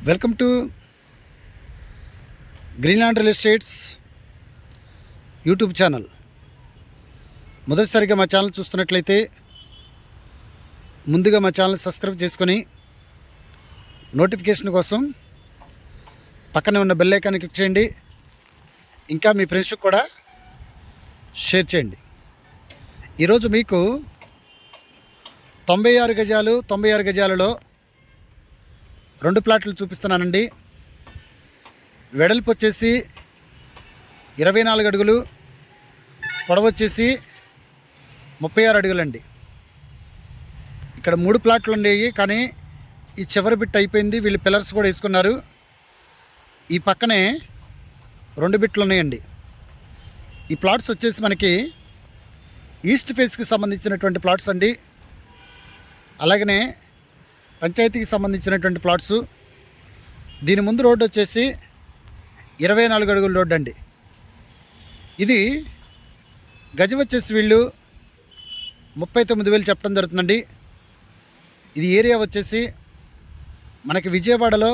Welcome to Greenland real estates YouTube channel. మొదటిసారిగా మా channel చూస్తున్నట్లయితే ముందుగా మా ఛానల్ సబ్స్క్రైబ్ చేసుకొని నోటిఫికేషన్ కోసం పక్కనే ఉన్న బెల్ ఐకాన్ క్లిక్ చేయండి. ఇంకా మీ ఫ్రెండ్స్కి కూడా షేర్ చేయండి. ఈరోజు మీకు 96 గజాలలో 2 ప్లాట్లు చూపిస్తున్నానండి. వెడల్పు వచ్చేసి 24 అడుగులు, పొడవు వచ్చేసి 36 అడుగులండి. ఇక్కడ 3 ప్లాట్లు ఉండేవి, కానీ ఈ చివరి బిట్ అయిపోయింది. వీళ్ళు పిల్లర్స్ కూడా వేసుకున్నారు. ఈ పక్కనే 2 బిట్లు ఉన్నాయండి. ఈ ప్లాట్స్ వచ్చేసి మనకి ఈస్ట్ ఫేస్కి సంబంధించినటువంటి ప్లాట్స్ అండి. అలాగనే పంచాయతీకి సంబంధించినటువంటి ప్లాట్స్. దీని ముందు రోడ్డు వచ్చేసి 24 అడుగుల రోడ్డు అండి. ఇది గజం వచ్చేసి వీళ్ళు 39,000 చెప్పడం జరుగుతుందండి. ఇది ఏరియా వచ్చేసి మనకి విజయవాడలో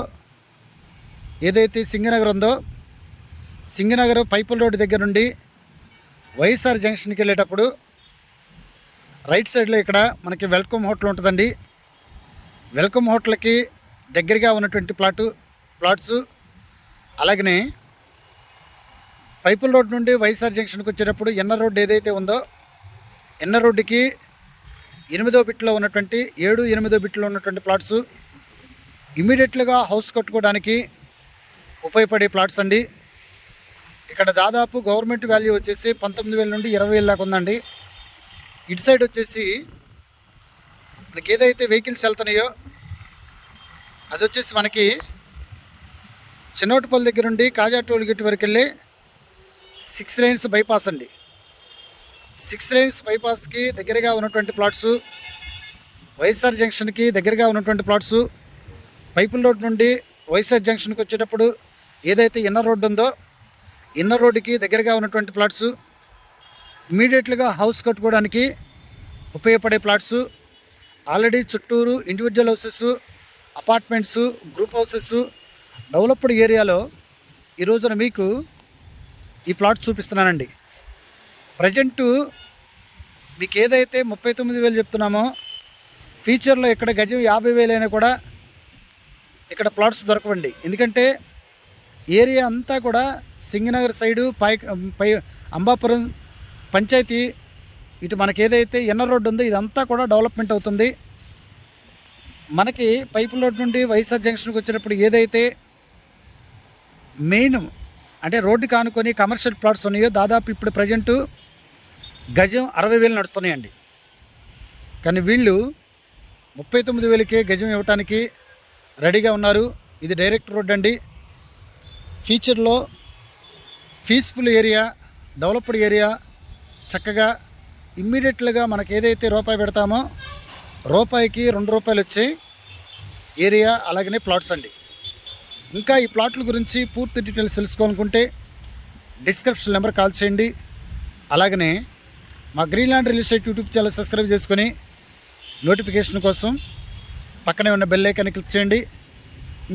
ఏదైతే సింగనగర్ ఉందో, సింగనగర్ పైపుల్ రోడ్డు దగ్గర నుండి వైఎస్ఆర్ జంక్షన్కి వెళ్ళేటప్పుడు రైట్ సైడ్లో ఇక్కడ మనకి వెల్కమ్ హోటల్ ఉంటుందండి. వెల్కమ్ హోటల్కి దగ్గరగా ఉన్నటువంటి ప్లాట్స్. అలాగనే పైపుల్ రోడ్ నుండి వైఎస్ఆర్ జంక్షన్కి వచ్చేటప్పుడు ఎన్న రోడ్డు ఏదైతే ఉందో, ఎన్న రోడ్డుకి 8వ బిట్లో ఉన్నటువంటి 7-8 బిట్లో ఉన్నటువంటి ప్లాట్స్ ఇమీడియట్లుగా హౌస్ కట్టుకోవడానికి ఉపయోగపడే ప్లాట్స్ అండి. ఇక్కడ దాదాపు గవర్నమెంట్ వాల్యూ వచ్చేసి 19,000 నుండి 20,000 దాకా ఉందండి. ఇటు సైడ్ వచ్చేసి మనకి ఏదైతే వెహికల్స్ వెళ్తున్నాయో అది వచ్చేసి మనకి చిన్నోటిపల్లి దగ్గర నుండి కాజా టోల్ గేట్ వరకు వెళ్ళి 6 లైన్స్ బైపాస్ అండి. 6 లైన్స్ బైపాస్కి దగ్గరగా ఉన్నటువంటి ప్లాట్స్, వైఎస్ఆర్ జంక్షన్కి దగ్గరగా ఉన్నటువంటి ప్లాట్స్, పైపుల్ రోడ్ నుండి వైఎస్ఆర్ జంక్షన్కి వచ్చేటప్పుడు ఏదైతే ఇన్నర్ రోడ్డు ఉందో, ఇన్నర్ రోడ్డుకి దగ్గరగా ఉన్నటువంటి ప్లాట్స్, ఇమీడియట్లుగా హౌస్ కట్టుకోవడానికి ఉపయోగపడే ప్లాట్స్. ఆల్రెడీ చుట్టూరు individual houses, apartments, group houses, developed ఏరియాలో ఈ రోజున మీకు ఈ ప్లాట్ చూపిస్తున్నానండి. ప్రజెంటు మీకు ఏదైతే 39,000 చెప్తున్నామో, ఫ్యూచర్లో ఇక్కడ గజం 50,000 అయినా కూడా ఇక్కడ ప్లాట్స్ దొరకవండి. ఎందుకంటే ఏరియా అంతా కూడా సింగనగర్ సైడు పై అంబాపురం పంచాయతీ ఇటు మనకి ఏదైతే ఎన్న రోడ్డు ఉందో ఇదంతా కూడా డెవలప్మెంట్ అవుతుంది. మనకి పైపుల్ రోడ్ నుండి వైఎస్ఆర్ జంక్షన్కి వచ్చినప్పుడు ఏదైతే మెయిన్ అంటే రోడ్డు కానుకొని కమర్షియల్ ప్లాట్స్ ఉన్నాయో దాదాపు ఇప్పుడు ప్రజెంటు గజం 60,000 నడుస్తున్నాయండి. కానీ వీళ్ళు 39,000కే గజం ఇవ్వటానికి రెడీగా ఉన్నారు. ఇది డైరెక్ట్ రోడ్ అండి. ఫ్యూచర్లో పీస్ఫుల్ ఏరియా, డెవలప్డ్ ఏరియా, చక్కగా ఇమ్మీడియట్లుగా మనకి ఏదైతే రూపాయి పెడతామో రూపాయికి 2 రూపాయలు వచ్చే ఏరియా, అలాగనే ప్లాట్స్ అండి. ఇంకా ఈ ప్లాట్ల గురించి పూర్తి డీటెయిల్స్ తెలుసుకోవాలనుకుంటే డిస్క్రిప్షన్ నెంబర్ కాల్ చేయండి. అలాగనే మా Greenland real estate YouTube channel subscribe చేసుకొని నోటిఫికేషన్ కోసం పక్కనే ఉన్న బెల్ ఐకాన్ క్లిక్ చేయండి.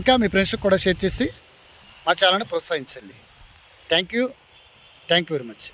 ఇంకా మీ ఫ్రెండ్స్కి కూడా షేర్ చేసి మా ఛానల్ని ప్రోత్సహించండి. Thank you very much.